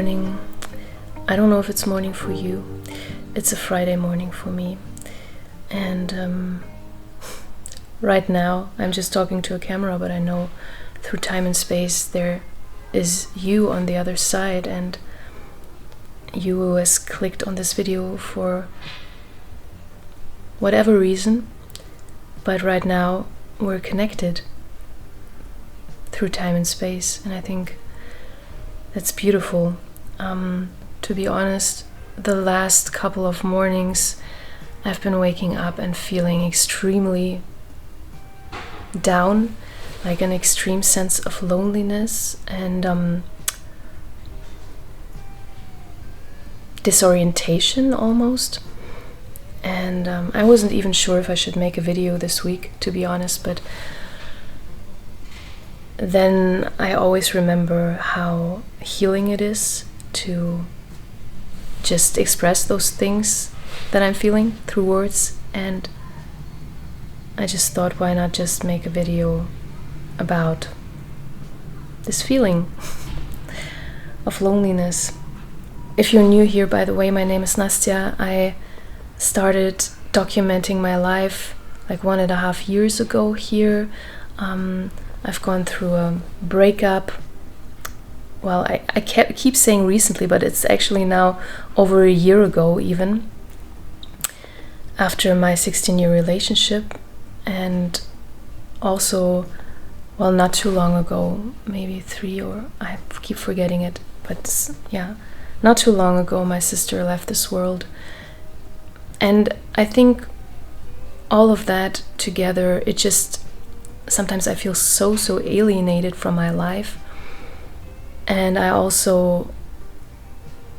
morning. I don't know if it's morning for you. It's a Friday morning for me. And right now I'm just talking to a camera, but I know through time and space there is you on the other side, and you who has clicked on this video for whatever reason, but right now we're connected through time and space, and I think that's beautiful. To be honest, the last couple of mornings I've been waking up and feeling extremely down, like an extreme sense of loneliness and disorientation almost. And I wasn't even sure if I should make a video this week, to be honest, but then I always remember how healing it is to just express those things that I'm feeling through words, and I just thought, why not just make a video about this feeling of loneliness. If you're new here, by the way, my name is Nastya. I started documenting my life like 1.5 years ago here. I've gone through a breakup. Well, I keep saying recently, but it's actually now over a year ago even, after my 16-year relationship. And also, well, not too long ago, maybe 3, or I keep forgetting it, but yeah, not too long ago my sister left this world. And I think all of that together, it just, sometimes I feel so alienated from my life. And I also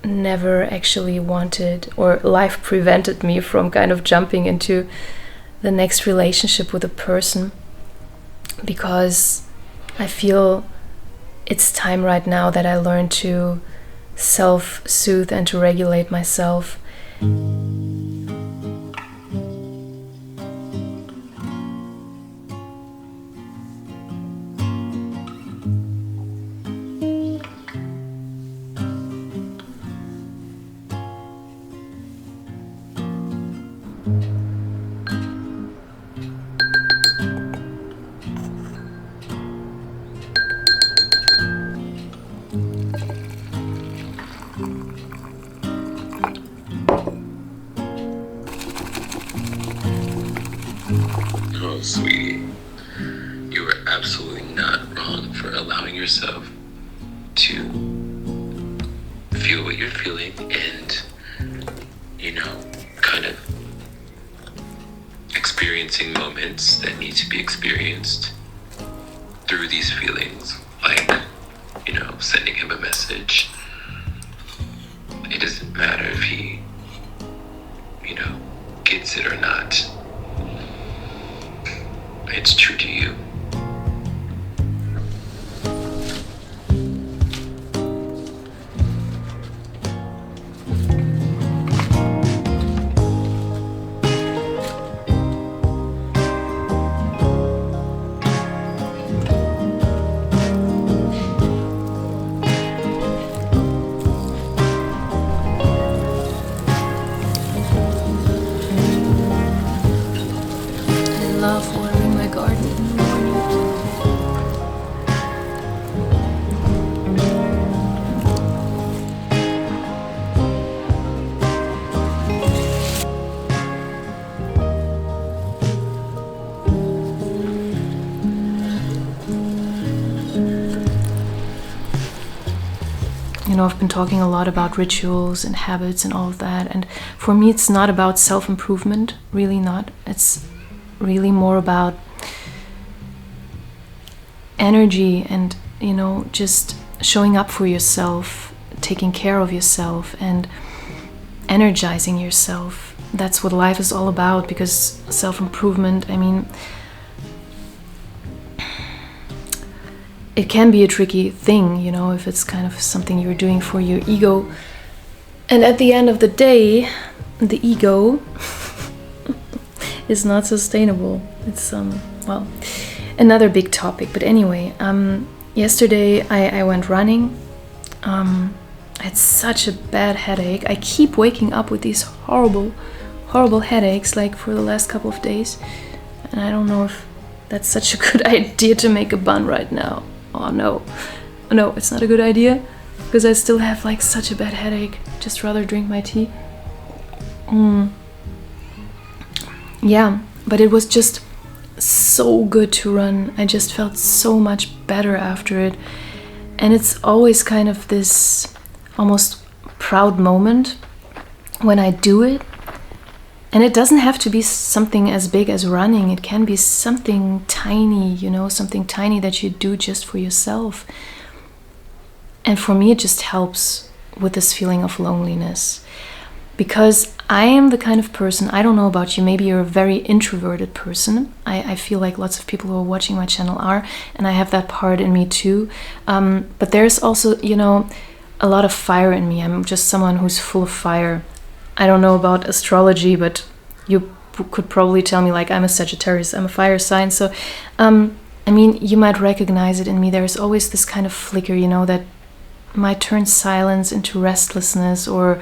never actually wanted, or life prevented me from kind of jumping into the next relationship with a person, because I feel it's time right now that I learn to self-soothe and to regulate myself. Oh, sweetie, you were absolutely not wrong for allowing yourself to feel what you're feeling and, kind of experiencing moments that need to be experienced through these feelings, like, sending him a message. It doesn't matter if he, gets it or not. It's true to you. I love watering my garden in the morning. I've been talking a lot about rituals and habits and all of that, and for me it's not about self-improvement, really not. It's really more about energy and, just showing up for yourself, taking care of yourself and energizing yourself. That's what life is all about, because self-improvement, it can be a tricky thing, if it's kind of something you're doing for your ego. And at the end of the day, the ego is not sustainable. It's, another big topic. But anyway, yesterday I went running. I had such a bad headache. I keep waking up with these horrible, horrible headaches, like for the last couple of days. And I don't know if that's such a good idea to make a bun right now. Oh no. No, it's not a good idea, because I still have like such a bad headache. Just rather drink my tea. Yeah, but it was just so good to run. I just felt so much better after it. And it's always kind of this almost proud moment when I do it. And it doesn't have to be something as big as running. It can be something tiny, you know, something tiny that you do just for yourself. And for me, it just helps with this feeling of loneliness. Because I am the kind of person, I don't know about you, maybe you're a very introverted person. I feel like lots of people who are watching my channel are, and I have that part in me too. But there's also, you know, a lot of fire in me. I'm just someone who's full of fire. I don't know about astrology, but you could probably tell me, like, I'm a Sagittarius, I'm a fire sign. So, I mean, you might recognize it in me. There's always this kind of flicker, you know, that might turn silence into restlessness or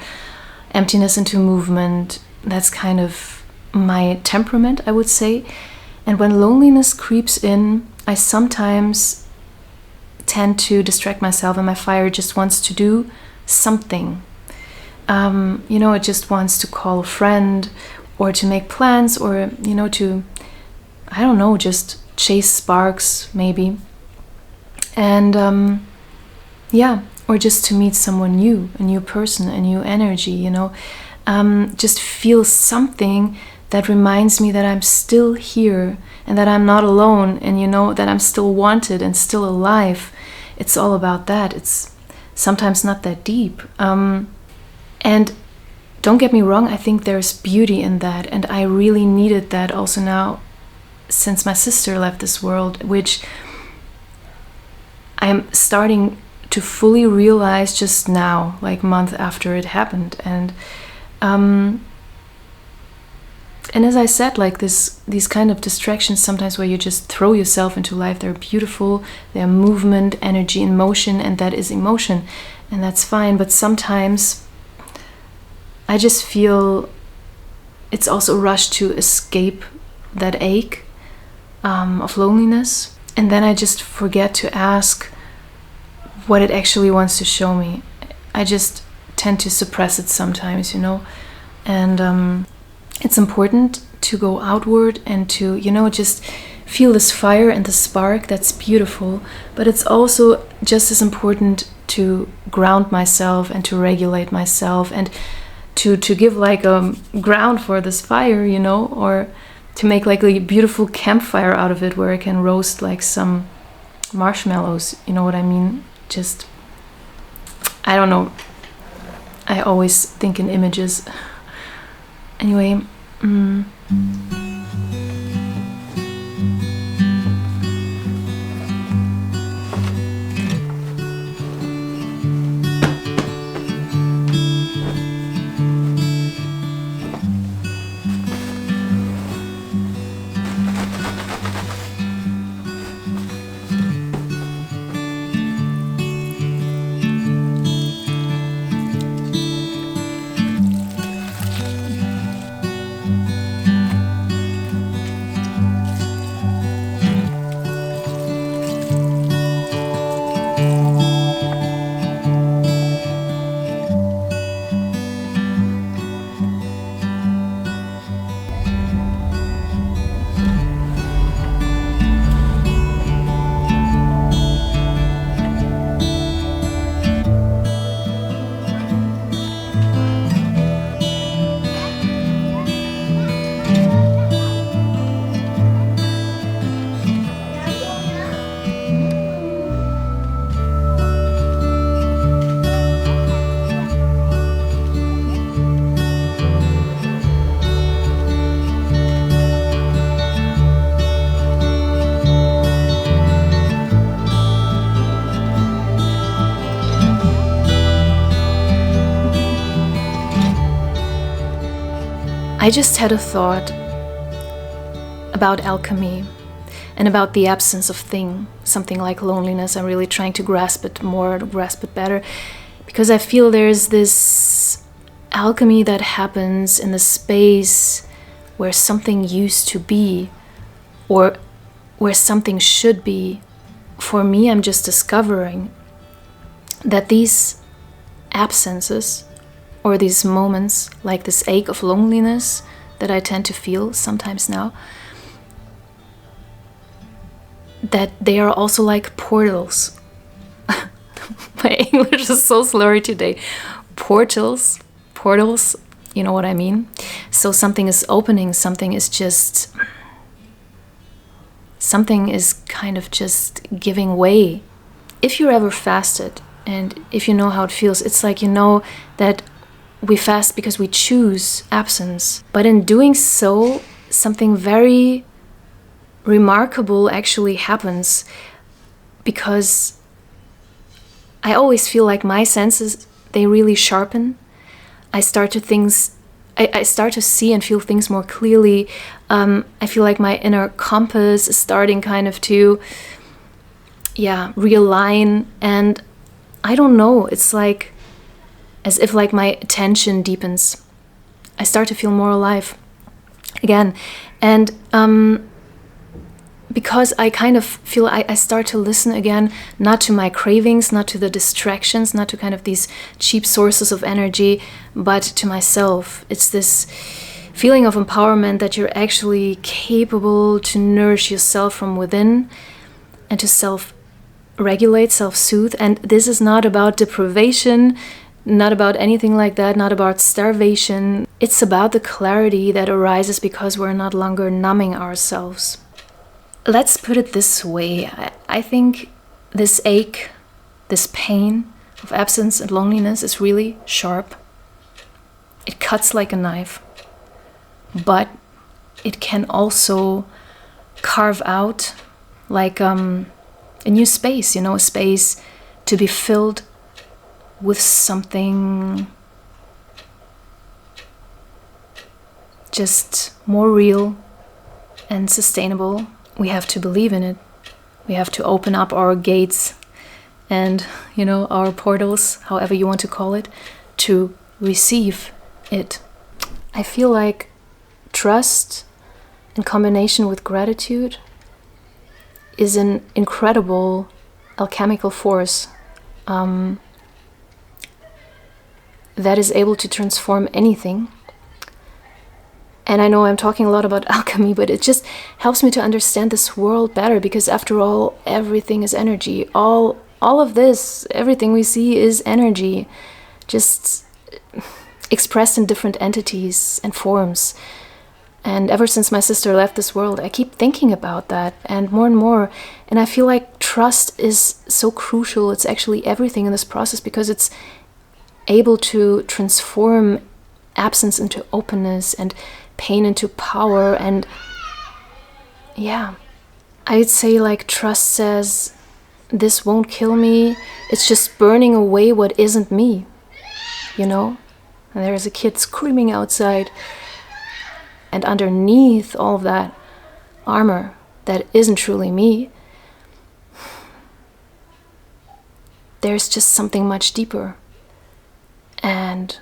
emptiness into movement. That's kind of my temperament, I would say. And when loneliness creeps in, I sometimes tend to distract myself, and my fire just wants to do something. You know, it just wants to call a friend or to make plans or, you know, to, I don't know, just chase sparks maybe. And yeah, or just to meet someone new, a new person, a new energy, you know. Just feel something that reminds me that I'm still here and that I'm not alone, and, you know, that I'm still wanted and still alive. It's all about that. It's sometimes not that deep. And don't get me wrong, I think there's beauty in that, and I really needed that also now since my sister left this world, which I'm starting to fully realize just now, like a month after it happened. And as I said, like these kind of distractions sometimes where you just throw yourself into life, they're beautiful, they're movement, energy in motion, and that is emotion, and that's fine. But sometimes I just feel it's also a rush to escape that ache of loneliness, and then I just forget to ask what it actually wants to show me. I just tend to suppress it sometimes, you know. And it's important to go outward and to, you know, just feel this fire and the spark. That's beautiful. But it's also just as important to ground myself and to regulate myself and to give like a ground for this fire, you know, or to make like a beautiful campfire out of it where I can roast like some marshmallows, you know what I mean? Just, I don't know, I always think in images. Anyway, I just had a thought about alchemy and about the absence of something like loneliness. I'm really trying to grasp it more, to grasp it better. because I feel there's this alchemy that happens in the space where something used to be, or where something should be. For me, I'm just discovering that these absences, or these moments, like this ache of loneliness that I tend to feel sometimes now, that they are also like portals. My English is so slurry today. Portals, you know what I mean? So something is opening, something is kind of just giving way. If you're ever fasted, and if you know how it feels, it's like, you know that we fast because we choose absence. But in doing so, something very remarkable actually happens, because I always feel like my senses, they really sharpen. I start to see and feel things more clearly. I feel like my inner compass is starting kind of to realign, and I don't know, it's like as if like my attention deepens. I start to feel more alive again. And because I kind of feel I start to listen again, not to my cravings, not to the distractions, not to kind of these cheap sources of energy, but to myself. It's this feeling of empowerment that you're actually capable to nourish yourself from within and to self-regulate, self-soothe. And this is not about deprivation, not about anything like that, not about starvation. It's about the clarity that arises because we're not longer numbing ourselves. Let's put it this way. I think this ache, this pain of absence and loneliness is really sharp. It cuts like a knife, but it can also carve out like a new space, a space to be filled with something just more real and sustainable. We have to believe in it. We have to open up our gates and, our portals, however you want to call it, to receive it. I feel like trust in combination with gratitude is an incredible alchemical force that is able to transform anything. And I know I'm talking a lot about alchemy, but it just helps me to understand this world better, because after all, everything is energy. All of this, everything we see is energy, just expressed in different entities and forms. And ever since my sister left this world, I keep thinking about that, and more. And I feel like trust is so crucial. It's actually everything in this process, because it's able to transform absence into openness and pain into power. And I'd say like trust says, this won't kill me, it's just burning away what isn't me, and there's a kid screaming outside, and underneath all of that armor that isn't truly me, there's just something much deeper and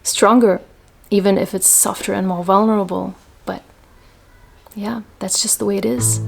stronger, even if it's softer and more vulnerable. But that's just the way it is.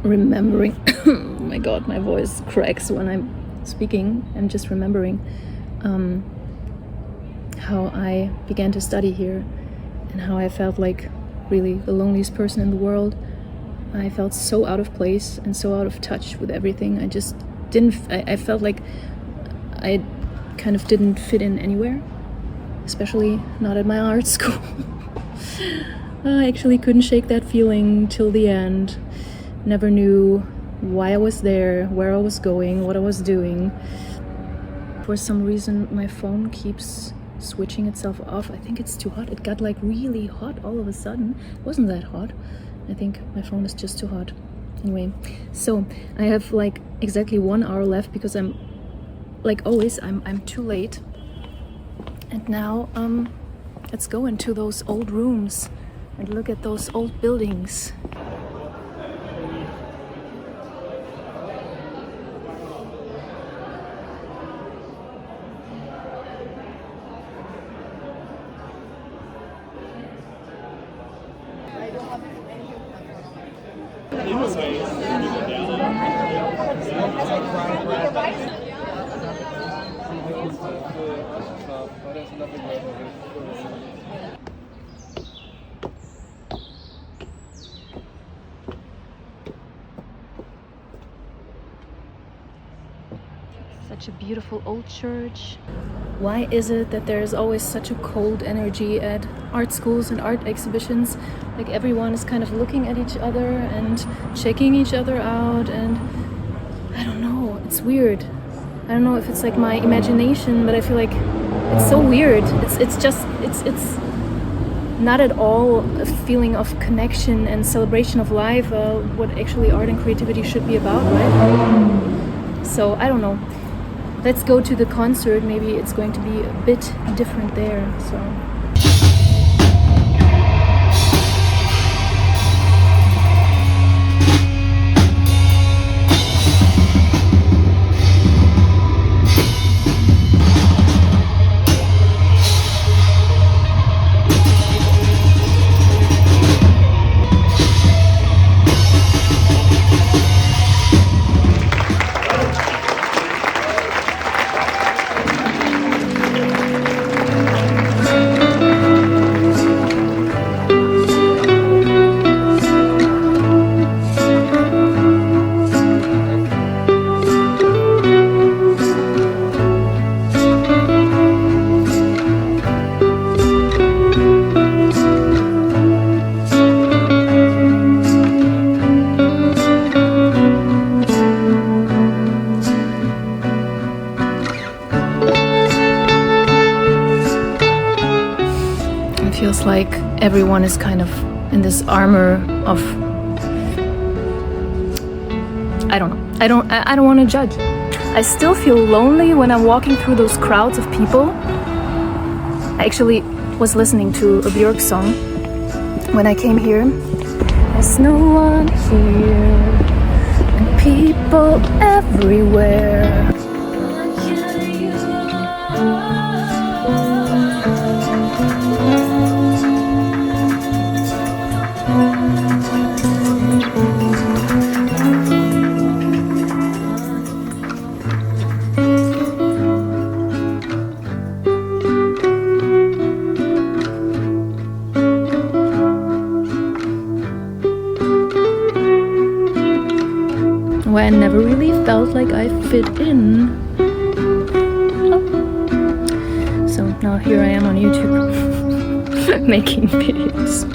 remembering. Oh my god, my voice cracks when I'm speaking. I'm just remembering how I began to study here and how I felt like really the loneliest person in the world. I felt so out of place and so out of touch with everything. I just didn't, I felt like I kind of didn't fit in anywhere, especially not at my art school. I actually couldn't shake that feeling till the end. Never knew why I was there, where I was going, what I was doing. For some reason, my phone keeps switching itself off. I think it's too hot. It got like really hot all of a sudden. It wasn't that hot. I think my phone is just too hot. Anyway, so I have like exactly 1 hour left because I'm like always, I'm too late. And now let's go into those old rooms and look at those old buildings. Such a beautiful old church. Why is it that there's always such a cold energy at art schools and art exhibitions? Like everyone is kind of looking at each other and checking each other out, and I don't know, it's weird. I don't know if it's like my imagination, but I feel like it's so weird. It's not at all a feeling of connection and celebration of life, what actually art and creativity should be about, right? So I don't know. Let's go to the concert. Maybe it's going to be a bit different there. So. Feels like everyone is kind of in this armor of, I don't know. I don't want to judge. I still feel lonely when I'm walking through those crowds of people. I actually was listening to a Björk song when I came here. There's no one here and people everywhere. Where I never really felt like I fit in. Oh. So now here I am on YouTube making videos.